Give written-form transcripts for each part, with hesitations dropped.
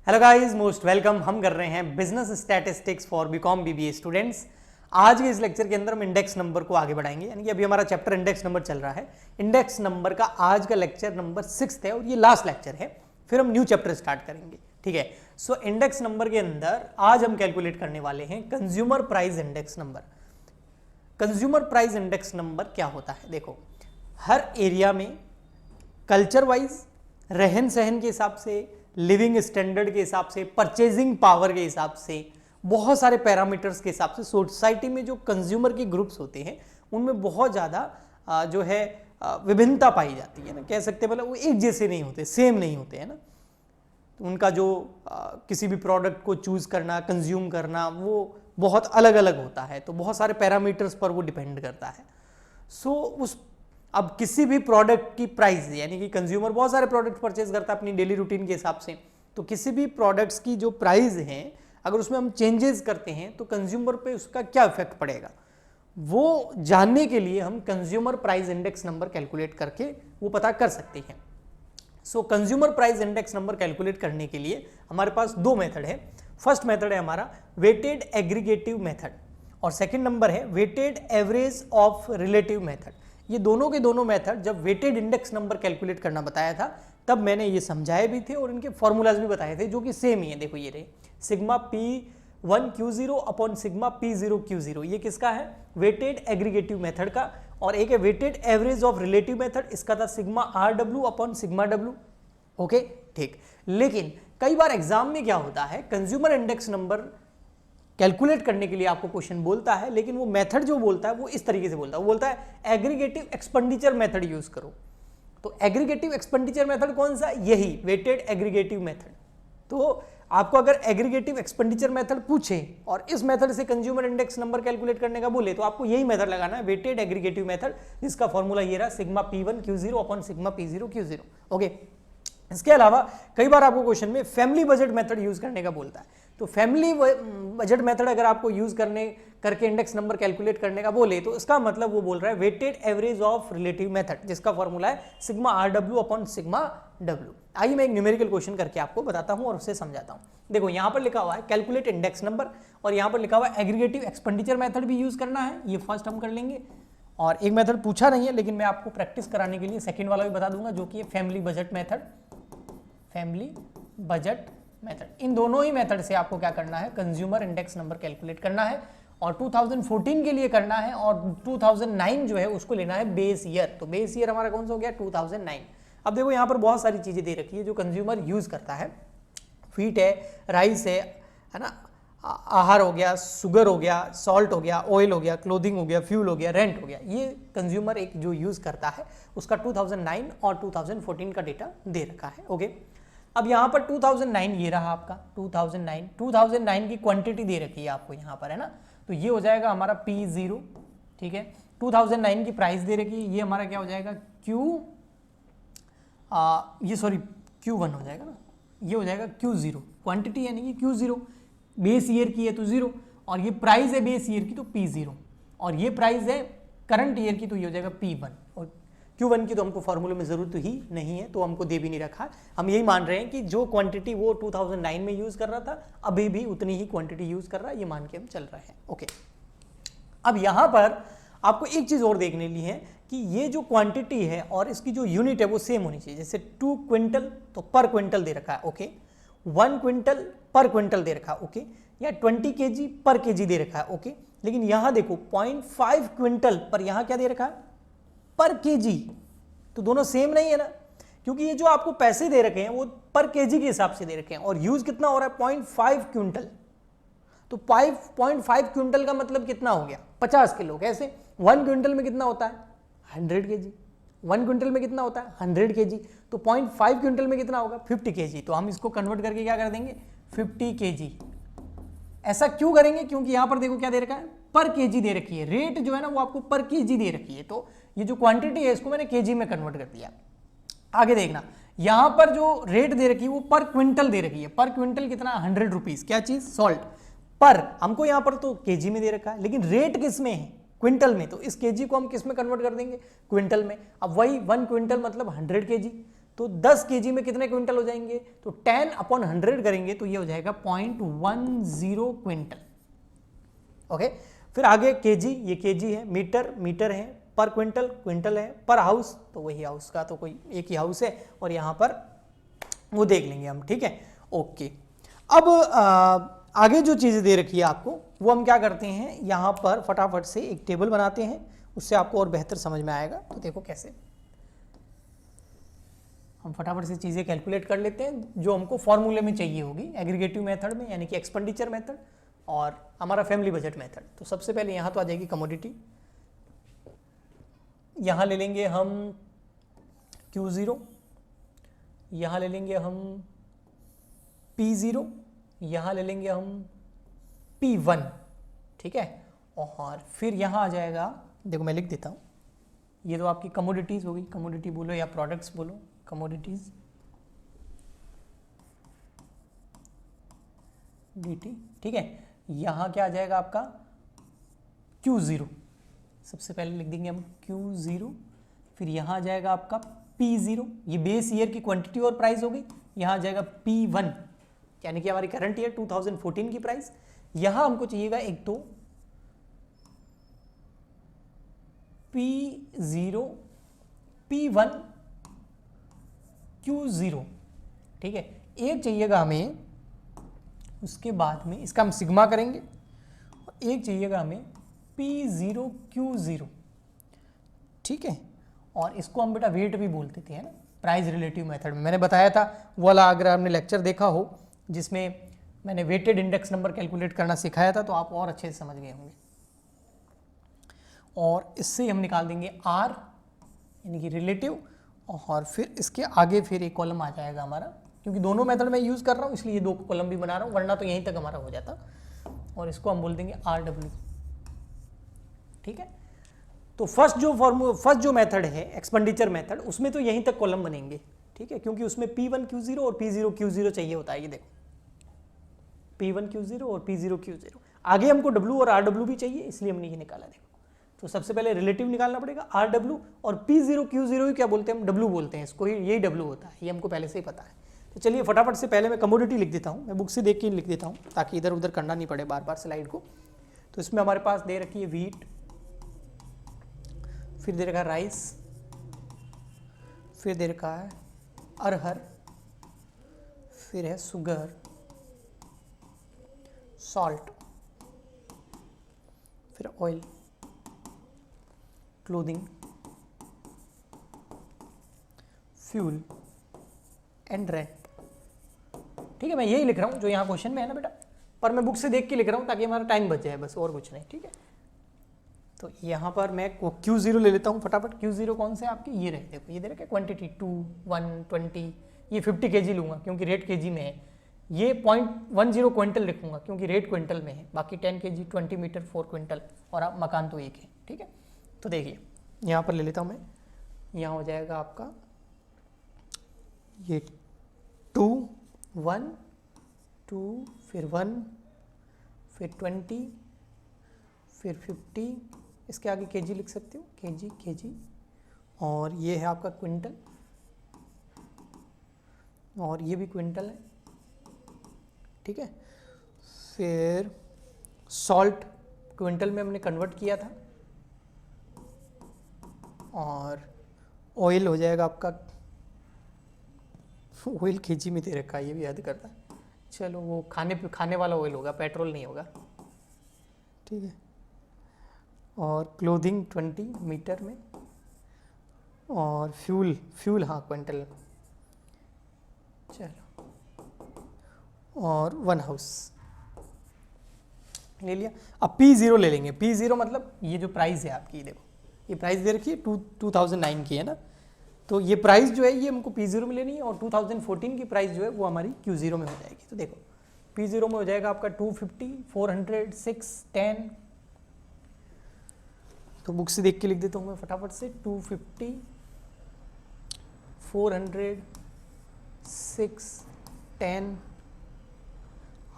Hello guys, most welcome. हम कर रहे हैं business statistics for BCom BBA students. आज के इस लेक्चर के अंदर हम इंडेक्स नंबर को आगे बढ़ाएंगे, यानी कि अभी हमारा चैप्टर इंडेक्स नंबर चल रहा है। इंडेक्स नंबर का आज का लेक्चर नंबर 6 है और ये लास्ट लेक्चर है, फिर हम न्यू चैप्टर स्टार्ट करेंगे। ठीक है, सो इंडेक्स नंबर के अंदर आज हम कैलकुलेट करने वाले हैं consumer price index number. Consumer price index number क्या होता है? देखो, हर एरिया में कल्चर वाइज, रहन सहन के हिसाब से, लिविंग स्टैंडर्ड के हिसाब से, परचेजिंग पावर के हिसाब से, बहुत सारे पैरामीटर्स के हिसाब से सोसाइटी में जो कंज्यूमर के ग्रुप्स होते हैं उनमें बहुत ज़्यादा जो है विभिन्नता पाई जाती है ना। कह सकते हैं मतलब वो एक जैसे नहीं होते, सेम नहीं होते हैं ना। तो उनका जो किसी भी प्रोडक्ट को चूज करना, कंज्यूम करना, वो बहुत अलग अलग होता है। तो बहुत सारे पैरामीटर्स पर वो डिपेंड करता है। अब किसी भी प्रोडक्ट की प्राइस, यानी कि कंज्यूमर बहुत सारे प्रोडक्ट परचेज करता है अपनी डेली रूटीन के हिसाब से, तो किसी भी प्रोडक्ट्स की जो प्राइस है अगर उसमें हम चेंजेस करते हैं तो कंज्यूमर पे उसका क्या इफेक्ट पड़ेगा, वो जानने के लिए हम consumer price index number calculate करके वो पता कर सकते हैं। सो consumer price index number calculate करने के लिए हमारे पास दो मेथड है। फर्स्ट मेथड है हमारा वेटेड एग्रीगेटिव मेथड और सेकंड नंबर है weighted average of relative method. ये दोनों के दोनों मेथड जब वेटेड इंडेक्स नंबर कैलकुलेट करना बताया था तब मैंने ये समझाए भी थे और इनके फॉर्मूलाज भी बताए थे, जो कि सेम ही है। देखो ये रहे sigma P1 Q0 upon sigma P0 Q0। ये किसका है? वेटेड एग्रीगेटिव मेथड का। और एक है weighted average of relative method, इसका था sigma RW upon sigma W। Okay, ठीक। लेकिन कई बार एग्जाम में क्या होता है, कंज्यूमर इंडेक्स नंबर कैलकुलेट करने के लिए आपको क्वेश्चन बोलता है, लेकिन वो मेथड जो बोलता है वो इस तरीके से बोलता है। वो बोलता है एग्रीगेटिव एक्सपेंडिचर मेथड यूज करो। तो एग्रीगेटिव एक्सपेंडिचर मेथड कौन सा? यही वेटेड एग्रीगेटिव मेथड। तो आपको अगर एग्रीगेटिव एक्सपेंडिचर मेथड पूछे और इस मेथड से कंज्यूमर इंडेक्स नंबर कैलकुलेट करने का बोले तो आपको यही मेथड लगाना है, वेटेड एग्रीगेटिव मेथड, जिसका फॉर्मूला ये रहा sigma P1 Q0 upon sigma P0 Q0। Okay, इसके अलावा कई बार आपको क्वेश्चन में फैमिली बजट मेथड यूज करने का बोलता है। तो फैमिली बजट मेथड अगर आपको यूज करके इंडेक्स नंबर कैलकुलेट करने का बोले तो इसका मतलब वो बोल रहा है weighted average of relative method, जिसका फॉर्मूला है sigma RW upon sigma W। आइए मैं एक न्यूमेरिकल क्वेश्चन करके आपको बताता हूं और उससे समझाता हूं। देखो यहां पर लिखा हुआ है कैलकुलेट इंडेक्स नंबर और यहां पर लिखा हुआ है एग्रीगेटिव एक्सपेंडिचर मेथड भी यूज करना है। ये फर्स्ट हम कर लेंगे और एक मेथड पूछा नहीं है लेकिन मैं आपको प्रैक्टिस कराने के लिए सेकेंड वाला भी बता दूंगा, जो कि है family budget method. Family budget method, इन दोनों ही मेथड से आपको क्या करना है, कंज्यूमर इंडेक्स नंबर कैलकुलेट करना है और 2014 के लिए करना है और 2009 जो है उसको लेना है बेस ईयर। तो बेस ईयर हमारा कौन सा हो गया? 2009। अब देखो यहाँ पर बहुत सारी चीजें दे रखी है जो कंज्यूमर यूज करता है। व्हीट है, राइस है ना, आहार हो गया, शुगर हो गया, सॉल्ट हो गया, ऑयल हो गया, क्लोथिंग हो गया, फ्यूल हो गया, रेंट हो गया। ये कंज्यूमर एक जो यूज करता है उसका 2009 और 2014 का डेटा दे रखा है। ओके, अब यहाँ पर 2009 ये रहा आपका 2009 की क्वांटिटी दे रखी है आपको यहाँ पर, है ना। तो ये हो जाएगा हमारा P0, ठीक है। 2009 की प्राइस दे रखी है, ये हमारा क्या हो जाएगा Q1 हो जाएगा ना, ये हो जाएगा Q0 क्वांटिटी, यानी कि Q0 बेस ईयर की है तो 0 और ये प्राइस है बेस ईयर की तो P0 और ये प्राइस है करंट ईयर की तो ये हो जाएगा P1। और Q1 की तो हमको फॉर्मूले में जरूरत ही नहीं है तो हमको दे भी नहीं रखा। हम यही मान रहे हैं कि जो क्वांटिटी वो 2009 में यूज कर रहा था अभी भी उतनी ही क्वांटिटी यूज कर रहा है, ये मान के हम चल रहे हैं। ओके, अब यहां पर आपको एक चीज और देखने ली है कि ये जो क्वांटिटी है और इसकी जो यूनिट है वो सेम होनी चाहिए। जैसे 2 क्विंटल तो पर क्विंटल दे रखा है, ओके, 1 क्विंटल पर क्विंटल दे रखा है, ओके, या 20 kg पर kg दे रखा है, ओके। लेकिन यहां देखो 0.5 क्विंटल पर यहां क्या दे रखा है? पर केजी। तो दोनों सेम नहीं है ना, क्योंकि ये जो आपको पैसे दे रखे हैं वो पर केजी के हिसाब से दे रखे हैं और यूज कितना हो रहा है? 0.5 क्विंटल। तो 0.5 क्विंटल का मतलब कितना हो गया? 50 किलो। कैसे? 1 क्विंटल में कितना होता है? 100 kg। 1 क्विंटल में कितना होता है? 100 kg। तो 0.5 क्विंटल में कितना होगा? 50 kg। तो हम इसको कन्वर्ट करके क्या कर देंगे? 50 kg। ऐसा क्यों करेंगे? क्योंकि यहां पर देखो क्या दे रखा है? पर केजी दे रखी है। रेट जो है ना वो आपको पर केजी दे रखी है, तो ये जो क्वांटिटी है इसको मैंने केजी में कन्वर्ट कर दिया। आगे देखना, यहां पर जो रेट दे रखी है वो पर क्विंटल दे रखी है। पर क्विंटल कितना? 100 रुपीज। क्या चीज? सॉल्ट। पर हमको यहां पर तो केजी में दे रखा है, लेकिन रेट किस में है? क्विंटल में। तो इस केजी को हम किस में कन्वर्ट कर देंगे? क्विंटल में। अब वही 1 क्विंटल मतलब 100 kg। तो 10 केजी में कितने क्विंटल हो जाएंगे, तो 10/100 करेंगे तो ये हो जाएगा 0.10 क्विंटल। ओके, फिर आगे केजी, ये केजी है, मीटर मीटर है, पर क्विंटल क्विंटल है, पर हाउस तो वही हाउस का तो कोई एक ही हाउस है, और यहाँ पर वो देख लेंगे हम, ठीक है। ओके, अब आगे जो चीज़ें दे रखी है आपको वो हम क्या करते हैं, यहाँ पर फटाफट से एक टेबल बनाते हैं, उससे आपको और बेहतर समझ में आएगा। तो देखो कैसे हम फटाफट से चीज़ें कैलकुलेट कर लेते हैं जो हमको फॉर्मूले में चाहिए होगी, एग्रीगेटिव मेथड में यानी कि एक्सपेंडिचर मेथड और हमारा फैमिली बजट मेथड। तो सबसे पहले यहाँ तो आ जाएगी कमोडिटी, यहाँ ले लेंगे हम Q0, यहाँ ले लेंगे हम P0, यहाँ ले लेंगे हम P1, ठीक है। और फिर यहाँ आ जाएगा, देखो मैं लिख देता हूँ, ये तो आपकी कमोडिटीज़ होगी, कमोडिटी बोलो या प्रोडक्ट्स बोलो, कमोडिटीज़ DT, ठीक है। यहाँ क्या आ जाएगा आपका Q0, सबसे पहले लिख देंगे हम Q0, फिर यहाँ आ जाएगा आपका P0, ये बेस ईयर की क्वांटिटी और प्राइस होगी। यहाँ आ जाएगा P1 यानी कि हमारी करंट ईयर 2014 की प्राइस। यहाँ हमको चाहिएगा एक तो P0, P1, Q0, ठीक है। एक चाहिएगा हमें, उसके बाद में इसका हम सिग्मा करेंगे, और एक चाहिएगा हमें P0, Q0, ठीक है। और इसको हम बेटा वेट भी बोलते थे, है ना, प्राइस रिलेटिव मेथड में। मैंने बताया था वो वाला, अगर आपने लेक्चर देखा हो जिसमें मैंने वेटेड इंडेक्स नंबर कैलकुलेट करना सिखाया था, तो आप और अच्छे से समझ गए होंगे। और इससे हम निकाल देंगे R यानी कि रिलेटिव, और फिर इसके आगे फिर एक कॉलम आ जाएगा हमारा, क्योंकि दोनों मेथड में यूज़ कर रहा हूँ इसलिए दो कॉलम भी बना रहा हूँ, वरना तो यहीं तक हमारा हो जाता। और इसको हम बोल देंगे RW, ठीक है। तो फर्स्ट जो मेथड है एक्सपेंडिचर मेथड, उसमें तो यहीं तक कॉलम बनेंगे, ठीक है, क्योंकि उसमें P1 Q0 और P0 Q0 चाहिए होता है। ये देखो P1 Q0 और P0 Q0, आगे हमको W और RW भी चाहिए, इसलिए हमने ये निकाला। देखो, तो सबसे पहले रिलेटिव निकालना पड़ेगा RW, और P0 Q0 ही क्या बोलते हैं हम, W बोलते हैं इसको, यही W होता है, ये हमको पहले से ही पता है। तो चलिए फटाफट से पहले मैं कमोडिटी लिख देता हूँ, मैं बुक से देख के लिख देता हूँ ताकि इधर उधर करना नहीं पड़े बार बार स्लाइड को। तो इसमें हमारे पास दे रखी है व्हीट, फिर दे रखा है राइस, फिर दे रखा है अरहर, फिर है शुगर, सॉल्ट, फिर oil, clothing, fuel and rent, ठीक है। मैं यही लिख रहा हूँ जो यहाँ क्वेश्चन में है ना बेटा, पर मैं बुक से देख के लिख रहा हूँ ताकि हमारा टाइम बच जाए, बस और कुछ नहीं, ठीक है। तो यहाँ पर मैं Q0 ले लेता हूँ फटाफट। Q0 कौन से आपके, ये रहे, देखो ये दे रखे क्वांटिटी 2, 1, 20, ये 50 kg लूँगा क्योंकि रेट kg में है। ये 0.10 क्विंटल लिखूंगा क्योंकि रेट क्विंटल में है, बाकी 10 kg, 20 मीटर, 4 क्विंटल, और आप मकान तो एक है, ठीक है। तो देखिए यहाँ पर ले लेता हूँ मैं, यहाँ हो जाएगा आपका ये 2, 1, 2, फिर 1, फिर 20, फिर 50, इसके आगे केजी लिख सकते हो, केजी केजी, और ये है आपका क्विंटल, और ये भी क्विंटल है, ठीक है। फिर सॉल्ट क्विंटल में हमने कन्वर्ट किया था, और ऑयल हो जाएगा आपका, ऑयल केजी में दे रखा है, ये भी याद करता है, चलो वो खाने वाला ऑयल होगा, पेट्रोल नहीं होगा, ठीक है। और क्लोथिंग 20 मीटर में, और फ्यूल हाँ क्विंटल, चलो, और 1 हाउस ले लिया। अब P0 ले लेंगे। P0 मतलब ये जो प्राइस है आपकी, देखो ये प्राइस दे रखी है 2009 की है ना, तो ये प्राइस जो है ये हमको P0 में लेनी है, और 2014 की प्राइस जो है वो हमारी Q0 में हो जाएगी। तो देखो P0 में हो जाएगा आपका 250, 400, 6, 10, तो बुक से देख के लिख देता हूँ मैं फटाफट से, 250, 400, 6, 10,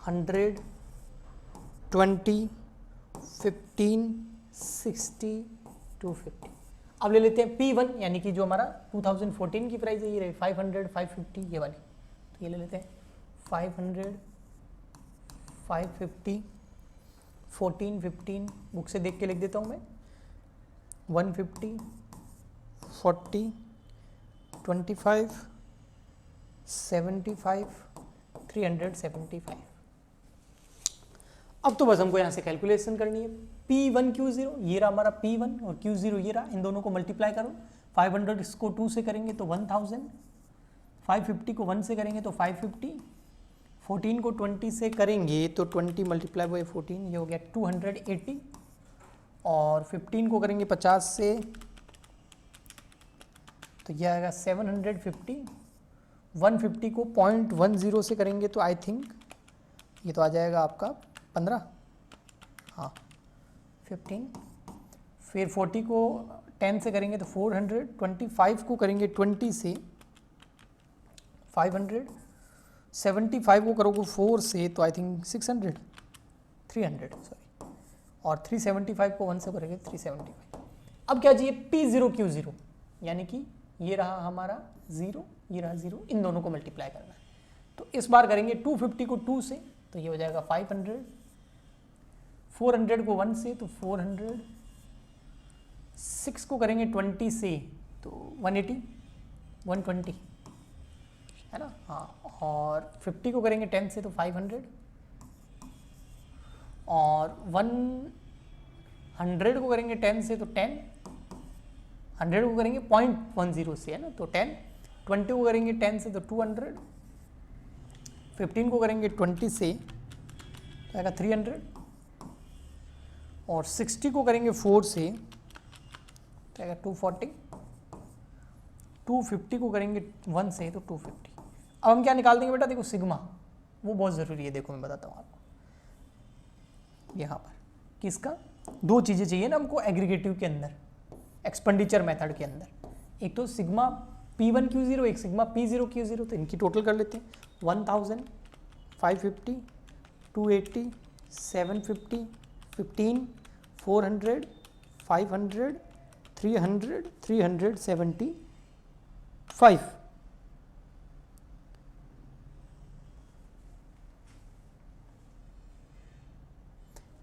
100, 20, 15, 60, 250। अब ले लेते हैं P1 यानी कि जो हमारा 2014 की प्राइस है ये रही 500 550 ये वाली, तो ये ले लेते हैं 500 550 14 15 बुक से देख के लिख देता हूँ मैं 150 40 25 75 375। अब तो बस हमको यहाँ से कैलकुलेशन करनी है। P1Q0 ये रहा हमारा P1 और Q0 ये रहा, इन दोनों को मल्टीप्लाई करो। 500 इसको 2 से करेंगे तो 1000, 550 को 1 से करेंगे तो 550, 14 को 20 से करेंगे तो 20 मल्टीप्लाई बाई 14 ये हो गया 280, और 15 को करेंगे 50 से तो यह आएगा 750, 150 को 0.10 से करेंगे तो आई थिंक ये तो आ जाएगा आपका 15, हाँ 15, फिर 40 को 10 से करेंगे तो 400, 25 को करेंगे 20 से 500, 75 को करोगे 4 से तो आई थिंक 300 सॉरी, और 375 को 1 से करेंगे 375। अब क्या चाहिए P0Q0 यानी कि ये रहा हमारा 0 ये रहा 0, इन दोनों को मल्टीप्लाई करना है। तो इस बार करेंगे 250 को 2 से तो ये हो जाएगा 500, 400 को 1 से तो 400, 6 को करेंगे 20 से तो 180 120 है ना, हाँ, और 50 को करेंगे 10 से तो 500, और 100 को करेंगे 10 से तो 10, 100 को करेंगे 0.10 से है ना तो 10, 20 को करेंगे 10 से तो 200, 15 को करेंगे 20 से तो आएगा 300, और 60 को करेंगे 4 से तो आएगा 240, 250 को करेंगे 1 से तो 250। अब हम क्या निकाल देंगे बेटा, देखो सिग्मा, वो बहुत ज़रूरी है, देखो मैं बताता हूँ आपको। यहाँ पर किसका, दो चीज़ें चाहिए ना हमको एग्रीगेटिव के अंदर, एक्सपेंडिचर मेथड के अंदर, एक तो सिग्मा P1Q0 एक सिग्मा P0Q0, तो इनकी टोटल कर लेते हैं 1000, 550, 280, 750, 15, 400, 500, 300, 375।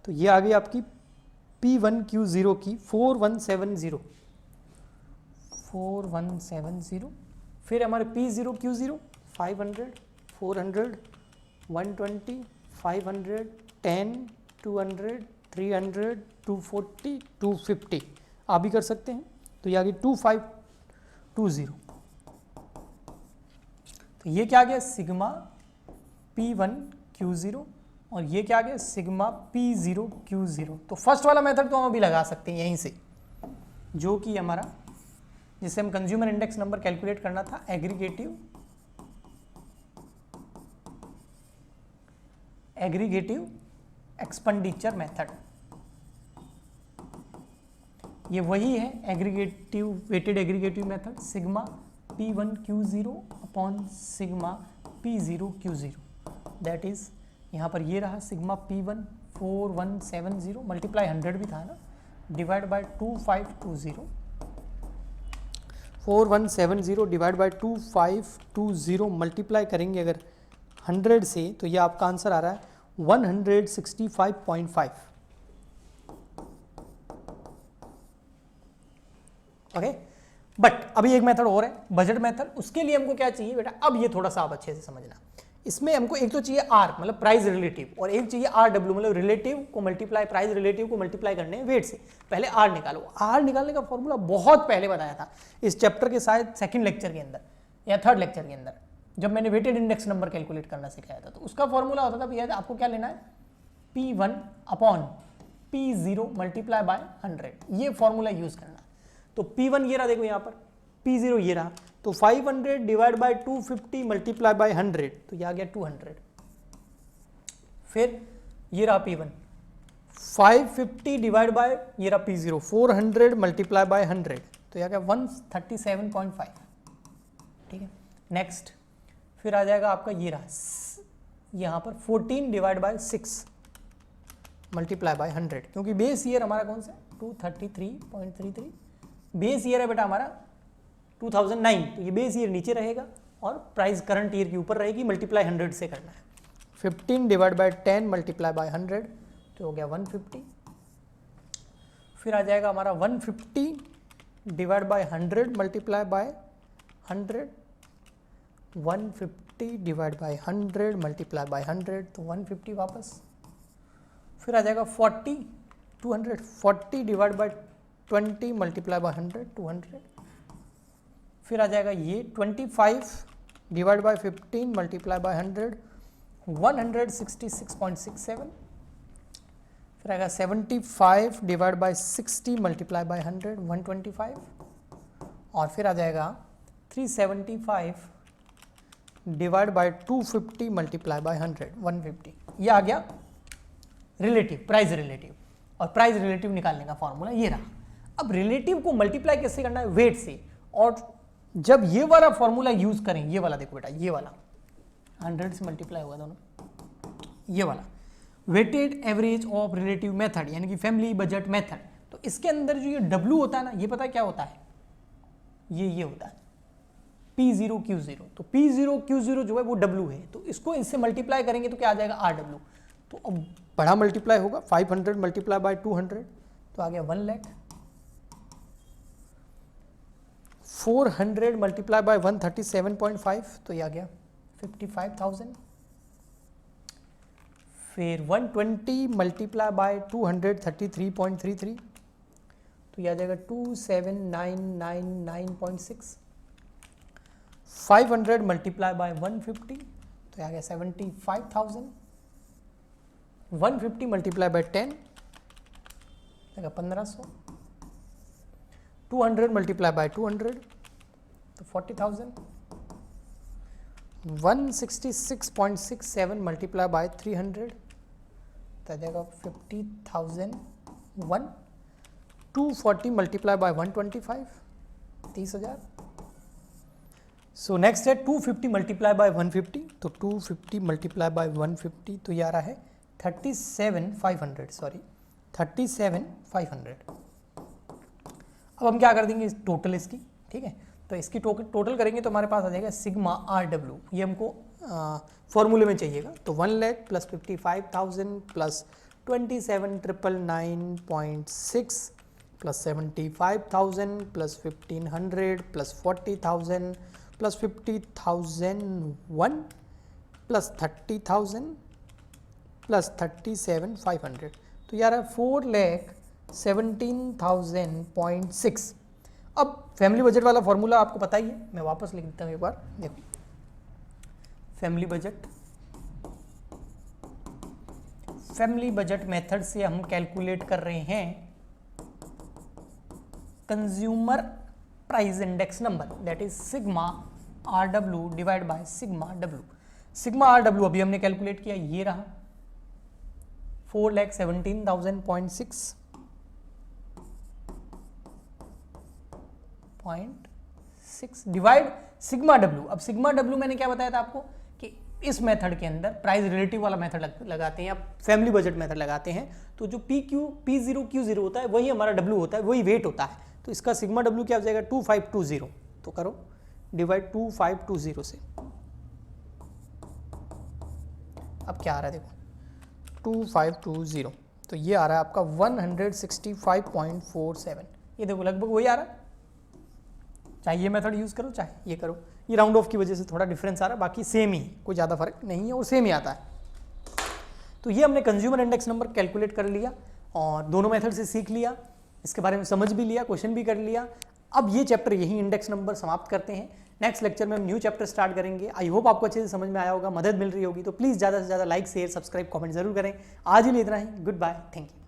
तो ये आ गई आपकी P1Q0 की 4170, 4170। फिर हमारे P0Q0 500, 400, 120, 500, 10, 200, 300, 240, 250 आप भी कर सकते हैं। तो ये आ गई 2520। तो ये क्या आ गया सिग्मा P1Q0 और ये क्या आ गया सिग्मा P0Q0। तो फर्स्ट वाला मेथड तो हम अभी लगा सकते हैं यहीं से, जो कि हमारा जिससे हम कंज्यूमर इंडेक्स नंबर कैलकुलेट करना था, एग्रीगेटिव एक्सपेंडिचर मेथड। ये वही है aggregative weighted aggregative method, sigma P1Q0 upon sigma P0Q0, that is यहाँ पर ये रहा सिग्मा P1 4170 मल्टीप्लाई 100 भी था ना, divide by 2520, 4170 divide by 2520 multiply करेंगे अगर 100 से तो ये आपका आंसर आ रहा है 165.5। ओके, बट अभी एक मेथड और है बजट मेथड। उसके लिए हमको क्या चाहिए बेटा, अब ये थोड़ा सा आप अच्छे से समझना। इसमें हमको एक तो चाहिए आर मतलब प्राइस रिलेटिव, और एक चाहिए आर डब्ल्यू मतलब रिलेटिव को मल्टीप्लाई, प्राइस रिलेटिव को मल्टीप्लाई करने हैं वेट से। पहले आर निकालो। आर निकालने का फॉर्मूला बहुत पहले बताया था इस चैप्टर के शायद सेकंड लेक्चर के अंदर या थर्ड लेक्चर के अंदर, जब मैंने वेटेड इंडेक्स नंबर कैलकुलेट करना सिखाया था। तो उसका फॉर्मूला होता था भैया आपको क्या लेना है, P1 upon P0 multiply by 100, ये फॉर्मूला यूज करना। तो P1 ये रहा, देखो यहाँ पर P0 ये रहा, तो 500 डिवाइड बाय 250 मल्टीप्लाई बाय 100, तो ये आ गया 200। फिर ये रहा P1 550 डिवाइड बाय ये रहा P0 400 मल्टीप्लाई बाय 100, तो ये आ गया 137.5। ठीक है, नेक्स्ट फिर आ जाएगा आपका ये रहा यहाँ पर 14 डिवाइड बाय 6 मल्टीप्लाई बाय 100, क्योंकि बेस ईयर हमारा कौन सा 233.33 बेस ईयर है बेटा हमारा 2009, तो ये बेस ईयर नीचे रहेगा और प्राइस करंट ईयर के ऊपर रहेगी, मल्टीप्लाई 100 से करना है। 15 डिवाइड बाय 10 मल्टीप्लाई बाय 100 तो हो गया 150। फिर आ जाएगा हमारा 150 divide by 100 multiply by 100, 150 divide by 100 multiply by 100 तो 150 वापस। फिर आ जाएगा 40 200, 40 डिवाइड बाय 20 मल्टीप्लाई बाय 100 200। फिर आ जाएगा ये 25 डिवाइड बाय 15 मल्टीप्लाई बाय 100 166.67। फिर आएगा 75 डिवाइड बाय 60 मल्टीप्लाई बाय 100 125। और फिर आ जाएगा 375 डिवाइड बाय 250 मल्टीप्लाई बाय 100 150। ये आ गया रिलेटिव, प्राइस रिलेटिव। और प्राइस रिलेटिव निकालने का फॉर्मूला ये रहा। अब रिलेटिव को मल्टीप्लाई कैसे करना है? वेट से। और जब ये वाला फॉर्मूला यूज करें, ये वाला देखो बेटा, ये वाला 100 से मल्टीप्लाई होगा दोनों, ये वाला weighted average of relative method यानी कि फैमिली बजट मेथड। तो इसके अंदर जो ये W होता है ना, ये पता है क्या होता है? ये होता है P0 Q0। तो P0 Q0 जो है वो W है, तो इसको इससे मल्टीप्लाई करेंगे तो क्या आ जाएगा? RW। तो अब बड़ा मल्टीप्लाई होगा, 500 मल्टीप्लाई बाय 200 तो आ गया 1 लाख। 400 मल्टीप्लाई बाय 137.5 तो ये आ गया 55,000। फिर 120 मल्टीप्लाई बाय 233.33 तो ये आ जाएगा 27999.6। 500 मल्टीप्लाई बाय 150 तो ये आ गया 75,000। 150 मल्टीप्लाई बाय 10 तो 1500। 200 मल्टीप्लाई बाय 200 तो 40,000। 166.67 मल्टीप्लाई बाय 300 तो आ जाएगा 50,001। 240 मल्टीप्लाई बाय 125 30,000। सो नेक्स्ट है 250 मल्टीप्लाई बाय 150 तो 250 मल्टीप्लाई बाय 150 तो ये आ रहा है 37,500, सॉरी 37,500। अब हम क्या कर देंगे टोटल इसकी, ठीक है? तो इसकी टोटल करेंगे तो हमारे पास आ जाएगा सिग्मा RW, ये हमको फॉर्मूले में चाहिएगा। तो 1 lakh plus 55,000 plus 27,999.6 plus 75,000 plus 1,500 plus 40,000 plus 50,001 plus 30,000 plus 37,500 तो यार 4,17,000.6। अब फैमिली बजट वाला फॉर्मूला आपको पता ही है, मैं वापस लिख देता हूँ एक बार। देखो फैमिली बजट मेथड से हम कैलकुलेट कर रहे हैं consumer price index number, that is sigma RW divide by sigma W। Sigma RW अभी हमने कैलकुलेट किया, ये रहा 4,17,000.6 डिवाइड सिग्मा W। अब सिग्मा W मैंने क्या बताया था आपको कि इस मेथड के अंदर प्राइस रिलेटिव वाला मेथड लगाते हैं या फैमिली बजट मेथड लगाते हैं, तो जो P0 Q0 होता है वही हमारा W होता है, वही वेट होता है। तो इसका सिग्मा W क्या हो जाएगा 2520। तो करो डिवाइड 2520 से। अब क्या आ रहा है देखो 2520 तो ये आ रहा है आपका 165.47। ये देखो लगभग वही आ रहा है, चाहे ये मेथड यूज करो चाहे ये करो। ये राउंड ऑफ की वजह से थोड़ा डिफरेंस आ रहा है, बाकी सेम ही, कोई ज़्यादा फर्क नहीं है और सेम ही आता है। तो ये हमने कंज्यूमर इंडेक्स नंबर कैलकुलेट कर लिया और दोनों मेथड से सीख लिया, इसके बारे में समझ भी लिया, क्वेश्चन भी कर लिया। अब ये चैप्टर यही इंडेक्स नंबर समाप्त करते हैं। नेक्स्ट लेक्चर में हम न्यू चैप्टर स्टार्ट करेंगे। आई होप आपको अच्छे से समझ में आया होगा, मदद मिल रही होगी। तो प्लीज़ ज़्यादा से ज़्यादा लाइक शेयर सब्सक्राइब कमेंट जरूर करें। आज ही लिए इतना ही, गुड बाय, थैंक यू।